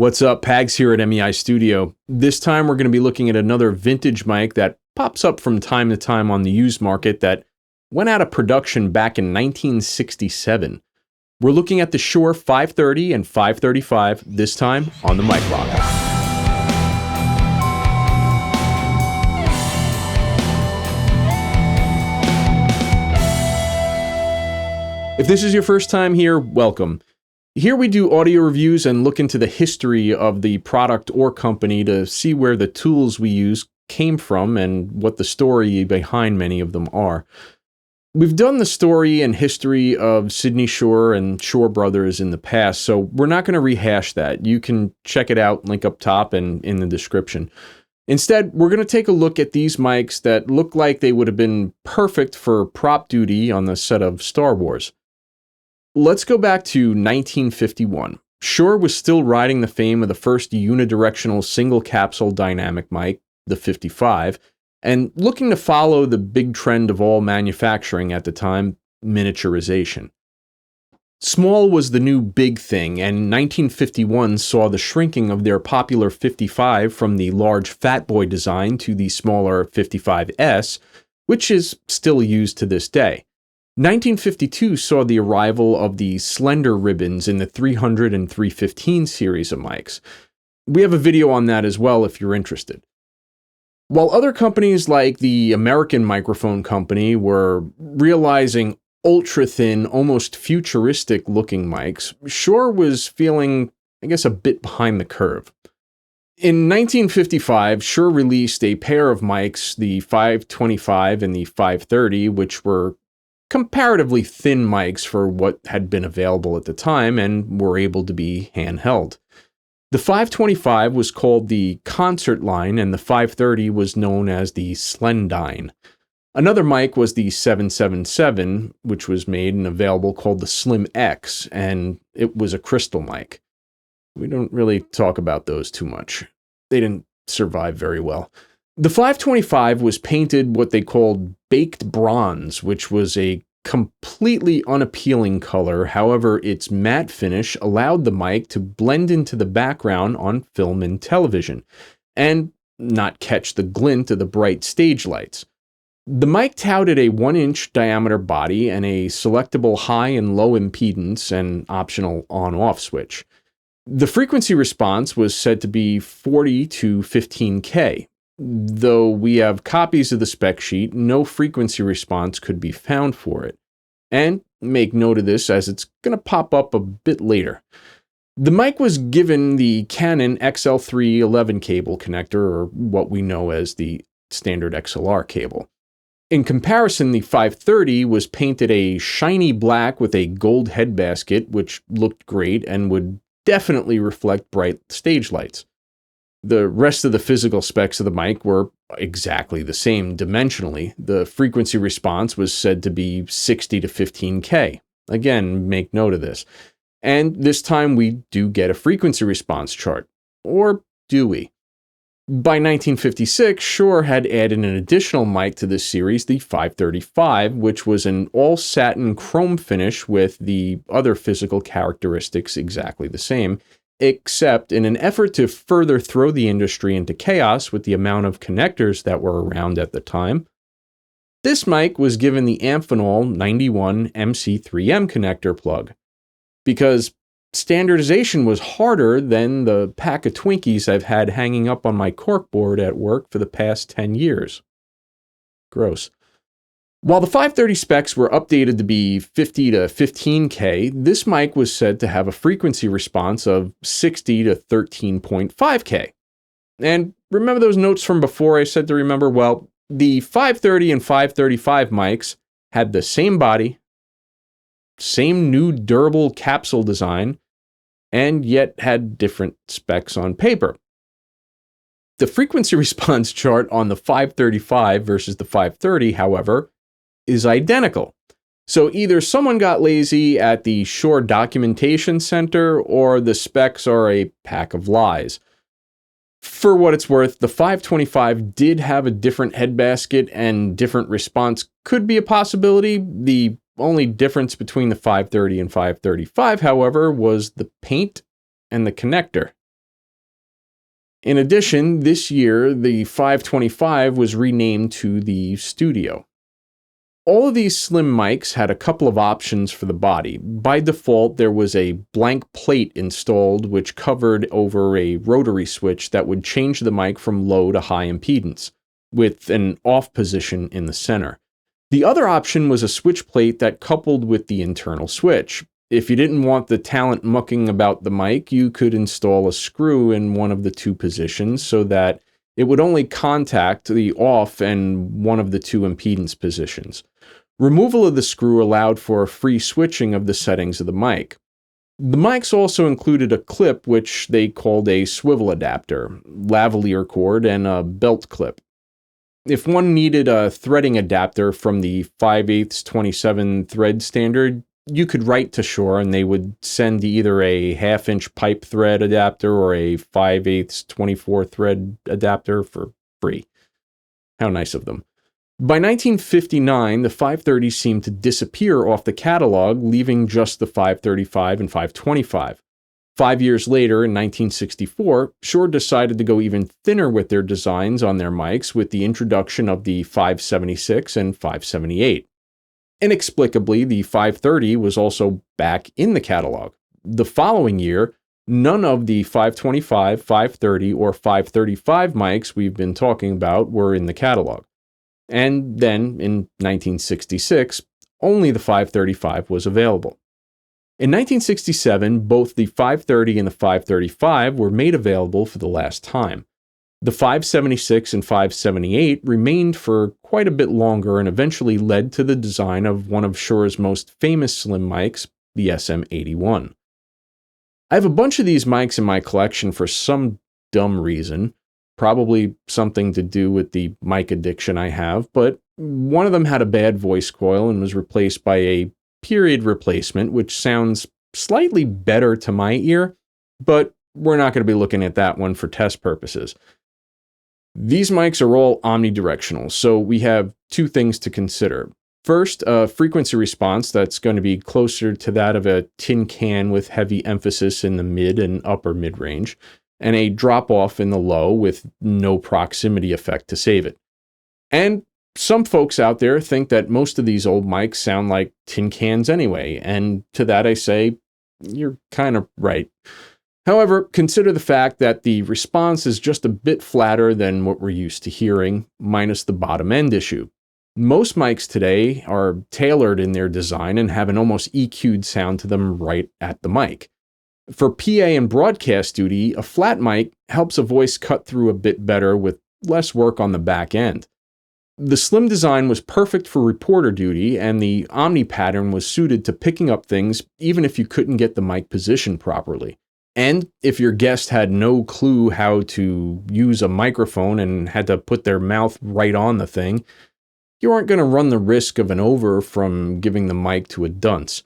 What's up, Pags here at MEI Studio. This time we're going to be looking at another vintage mic that pops up from time to time on the used market that went out of production back in 1967. We're looking at the Shure 530 and 535, this time on the Mic Rock. If this is your first time here, welcome. Here we do audio reviews and look into the history of the product or company to see where the tools we use came from and what the story behind many of them are. We've done the story and history of Sidney Shure and Shure Brothers in the past, so we're not going to rehash that. You can check it out, link up top and in the description. Instead, we're going to take a look at these mics that look like they would have been perfect for prop duty on the set of Star Wars. Let's go back to 1951. Shure was still riding the fame of the first unidirectional single capsule dynamic mic, the 55, and looking to follow the big trend of all manufacturing at the time, miniaturization. Small was the new big thing, and 1951 saw the shrinking of their popular 55 from the large Fat Boy design to the smaller 55S, which is still used to this day. 1952 saw the arrival of the Slender ribbons in the 300 and 315 series of mics. We have a video on that as well if you're interested. While other companies like the American Microphone Company were realizing ultra-thin, almost futuristic-looking mics, Shure was feeling, a bit behind the curve. In 1955, Shure released a pair of mics, the 525 and the 530, which were comparatively thin mics for what had been available at the time and were able to be handheld. The 525 was called the Concert Line and the 530 was known as the Slendine. Another mic was the 777, which was made and available, called the Slim X, and it was a crystal mic. We don't really talk about those too much. They didn't survive very well. The 525 was painted what they called baked bronze, which was a completely unappealing color. However, its matte finish allowed the mic to blend into the background on film and television, and not catch the glint of the bright stage lights. The mic touted a 1-inch diameter body and a selectable high and low impedance and optional on-off switch. The frequency response was said to be 40 to 15K. Though we have copies of the spec sheet, no frequency response could be found for it. And make note of this as it's going to pop up a bit later. The mic was given the Canon XL311 cable connector, or what we know as the standard XLR cable. In comparison, the 530 was painted a shiny black with a gold head basket, which looked great and would definitely reflect bright stage lights. The rest of the physical specs of the mic were exactly the same dimensionally. The frequency response was said to be 60 to 15K. Again, make note of this. And this time we do get a frequency response chart. Or do we? By 1956, Shure had added an additional mic to this series, the 535, which was an all-satin chrome finish with the other physical characteristics exactly the same, except in an effort to further throw the industry into chaos with the amount of connectors that were around at the time, this mic was given the Amphenol 91 MC3M connector plug, because standardization was harder than the pack of Twinkies I've had hanging up on my corkboard at work for the past 10 years. Gross. While the 530 specs were updated to be 50 to 15K, this mic was said to have a frequency response of 60 to 13.5K. And remember those notes from before I said to remember? Well, the 530 and 535 mics had the same body, same new durable capsule design, and yet had different specs on paper. The frequency response chart on the 535 versus the 530, however, is identical. So either someone got lazy at the Shure Documentation Center or the specs are a pack of lies. For what it's worth, the 525 did have a different head basket and different response could be a possibility. The only difference between the 530 and 535, however, was the paint and the connector. In addition, this year, the 525 was renamed to the Studio. All of these slim mics had a couple of options for the body. By default, there was a blank plate installed which covered over a rotary switch that would change the mic from low to high impedance, with an off position in the center. The other option was a switch plate that coupled with the internal switch. If you didn't want the talent mucking about the mic, you could install a screw in one of the two positions so that it would only contact the off and one of the two impedance positions. Removal of the screw allowed for free switching of the settings of the mic. The mics also included a clip which they called a swivel adapter, lavalier cord, and a belt clip. If one needed a threading adapter from the 5/8 27 thread standard, you could write to Shure and they would send either a 1/2-inch pipe thread adapter or a 5/8 24 thread adapter for free. How nice of them. By 1959, the 530 seemed to disappear off the catalog, leaving just the 535 and 525. 5 years later, in 1964, Shure decided to go even thinner with their designs on their mics with the introduction of the 576 and 578. Inexplicably, the 530 was also back in the catalog. The following year, none of the 525, 530, or 535 mics we've been talking about were in the catalog. And then, in 1966, only the 535 was available. In 1967, both the 530 and the 535 were made available for the last time. The 576 and 578 remained for quite a bit longer and eventually led to the design of one of Shure's most famous slim mics, the SM81. I have a bunch of these mics in my collection for some dumb reason, probably something to do with the mic addiction I have, but one of them had a bad voice coil and was replaced by a period replacement, which sounds slightly better to my ear, but we're not going to be looking at that one for test purposes. These mics are all omnidirectional, so we have two things to consider. First, a frequency response that's going to be closer to that of a tin can with heavy emphasis in the mid and upper mid-range, and a drop-off in the low with no proximity effect to save it. And some folks out there think that most of these old mics sound like tin cans anyway, and to that I say, you're kind of right. However, consider the fact that the response is just a bit flatter than what we're used to hearing, minus the bottom end issue. Most mics today are tailored in their design and have an almost EQ'd sound to them right at the mic. For PA and broadcast duty, a flat mic helps a voice cut through a bit better with less work on the back end. The slim design was perfect for reporter duty, and the omni pattern was suited to picking up things even if you couldn't get the mic positioned properly. And if your guest had no clue how to use a microphone and had to put their mouth right on the thing, you aren't going to run the risk of an over from giving the mic to a dunce.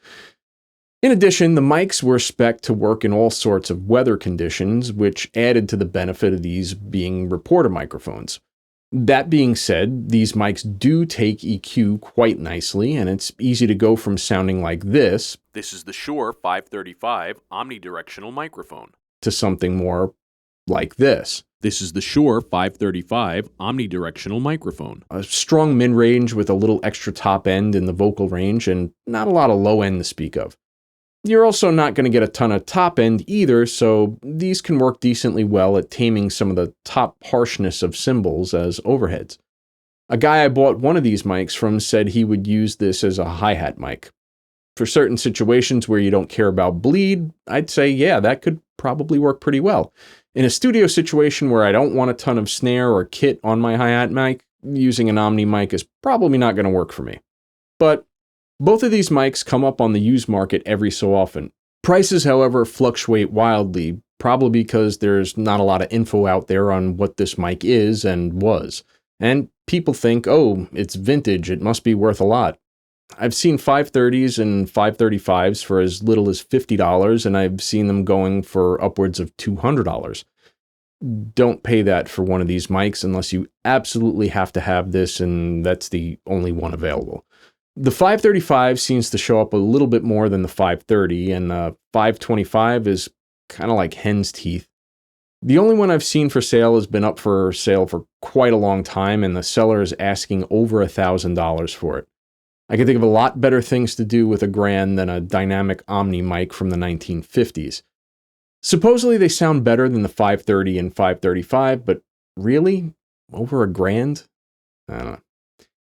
In addition, the mics were spec'd to work in all sorts of weather conditions, which added to the benefit of these being reporter microphones. That being said, these mics do take EQ quite nicely, and it's easy to go from sounding like this is the Shure 535 omnidirectional microphone, to something more like this. This is the Shure 535 omnidirectional microphone. A strong mid-range with a little extra top end in the vocal range, and not a lot of low end to speak of. You're also not going to get a ton of top end either, so these can work decently well at taming some of the top harshness of cymbals as overheads. A guy I bought one of these mics from said he would use this as a hi-hat mic. For certain situations where you don't care about bleed, I'd say, yeah, that could probably work pretty well. In a studio situation where I don't want a ton of snare or kit on my hi-hat mic, using an Omni mic is probably not going to work for me. But both of these mics come up on the used market every so often. Prices, however, fluctuate wildly, probably because there's not a lot of info out there on what this mic is and was. And people think, oh, it's vintage, it must be worth a lot. I've seen 530s and 535s for as little as $50, and I've seen them going for upwards of $200. Don't pay that for one of these mics unless you absolutely have to have this, and that's the only one available. The 535 seems to show up a little bit more than the 530, and the 525 is kind of like hen's teeth. The only one I've seen for sale has been up for sale for quite a long time, and the seller is asking over $1,000 for it. I can think of a lot better things to do with $1,000 than a dynamic Omni mic from the 1950s. Supposedly they sound better than the 530 and 535, but really? Over $1,000? I don't know.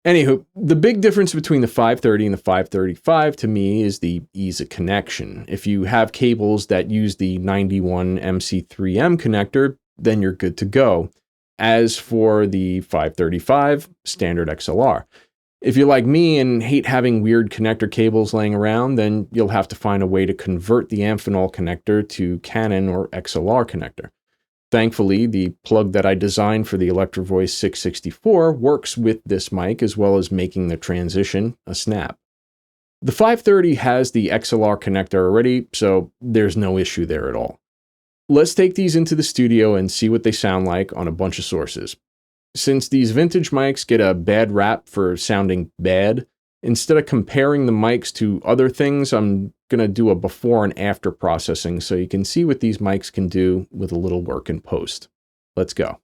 Anywho, the big difference between the 530 and the 535 to me is the ease of connection. If you have cables that use the 91 MC3M connector, then you're good to go. As for the 535, standard XLR. If you're like me and hate having weird connector cables laying around, then you'll have to find a way to convert the Amphenol connector to Canon or XLR connector. Thankfully, the plug that I designed for the Electro-Voice 664 works with this mic, as well as making the transition a snap. The 530 has the XLR connector already, so there's no issue there at all. Let's take these into the studio and see what they sound like on a bunch of sources. Since these vintage mics get a bad rap for sounding bad, instead of comparing the mics to other things, I'm going to do a before and after processing so you can see what these mics can do with a little work in post. Let's go.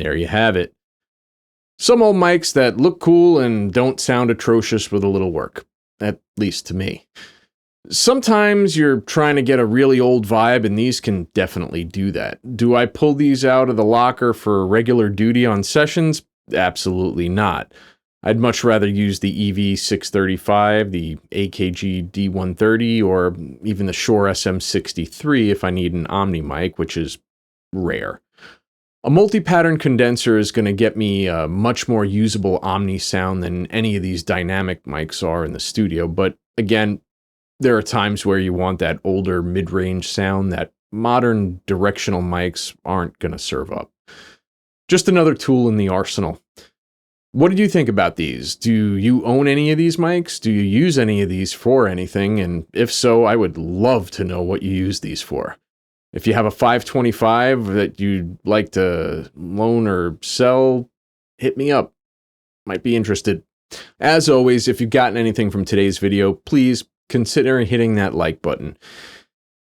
there you have it. Some old mics that look cool and don't sound atrocious with a little work, at least to me. Sometimes you're trying to get a really old vibe, and these can definitely do that. Do I pull these out of the locker for regular duty on sessions? Absolutely not. I'd much rather use the EV635, the AKG D130, or even the Shure SM63 if I need an omni mic, which is rare. A multi-pattern condenser is going to get me a much more usable omni sound than any of these dynamic mics are in the studio, but again, there are times where you want that older mid-range sound that modern directional mics aren't going to serve up. Just another tool in the arsenal. What did you think about these? Do you own any of these mics? Do you use any of these for anything? And if so, I would love to know what you use these for. If you have a 525 that you'd like to loan or sell, hit me up. Might be interested. As always, if you've gotten anything from today's video, please consider hitting that like button.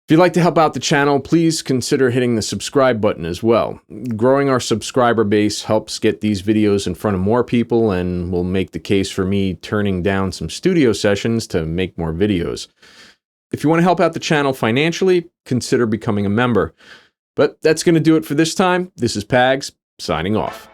If you'd like to help out the channel, please consider hitting the subscribe button as well. Growing our subscriber base helps get these videos in front of more people and will make the case for me turning down some studio sessions to make more videos. If you want to help out the channel financially, consider becoming a member. But that's going to do it for this time. This is Pags, signing off.